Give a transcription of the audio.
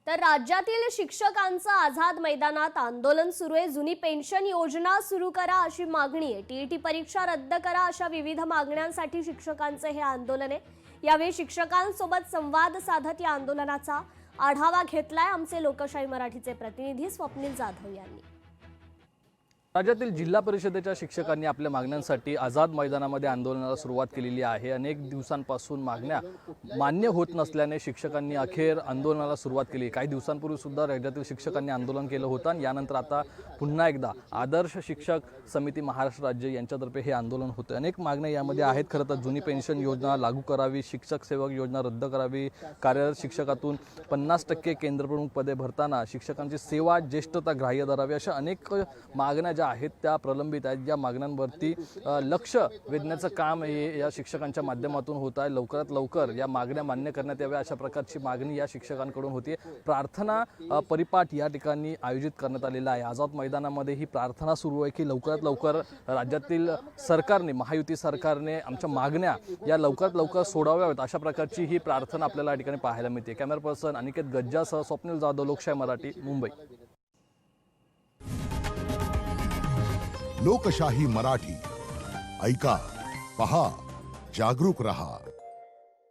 तर राज्यातील शिक्षकांचं आझाद मैदानात आंदोलन सुरू आहे। जुनी पेन्शन योजना सुरू करा अशी मागणी आहे। टीईटी परीक्षा रद्द करा अशा विविध मागण्यांसाठी शिक्षकांचे हे आंदोलन आहे। यावेळी शिक्षकांसोबत संवाद साधत या आंदोलनाचा आढावा घेतलाय आमचे लोकशाही मराठीचे प्रतिनिधी स्वप्नील जाधव यांनी। राज्यातील जिल्हा परिषदेच्या शिक्षकांनी आपल्या मागण्यांसाठी आझाद मैदानामध्ये आंदोलनाला सुरुवात केलेली आहे। अनेक दिवसांपासून मागण्या मान्य होत नसल्याने शिक्षकांनी अखेर आंदोलनाला सुरुवात केली। काही दिवसांपूर्वी सुद्धा राज्यातील शिक्षकांनी आंदोलन केलं होतं आणि यानंतर आता पुन्हा एकदा आदर्श शिक्षक समिती महाराष्ट्र राज्य यांच्यातर्फे हे आंदोलन होतं। अनेक मागण्या यामध्ये आहेत। खरं तर जुनी पेन्शन योजना लागू करावी, शिक्षक सेवक योजना रद्द करावी, कार्यरत शिक्षकातून 50% केंद्रप्रमुख पदे भरताना शिक्षकांची सेवा ज्येष्ठता ग्राह्य धरावी, अशा अनेक मागण्या ज्या आहेत त्या प्रलंबित आहेत। या मागण्यांवरती लक्ष वेधण्याचं काम हे या शिक्षकांच्या माध्यमातून होत आहे। लवकरात लवकर या मागण्या मान्य करण्यात याव्या अशा प्रकारची मागणी या शिक्षकांकडून होती। प्रार्थना परिपाठ या ठिकाणी आयोजित करण्यात आलेला आहे। आझाद मैदानामध्ये ही प्रार्थना सुरू आहे की लवकरात लवकर राज्यातील सरकारने, महायुती सरकारने आमच्या मागण्या या लवकरात लवकर सोडाव्यात अशा प्रकारची ही प्रार्थना आपल्याला या ठिकाणी पाहायला मिळते। कॅमेरा पर्सन अनिकेत गज्जासह स्वप्नील जाधव, लोकशाही मराठी, मुंबई। लोकशाही मराठी ऐका, पहा, जागरूक रहा।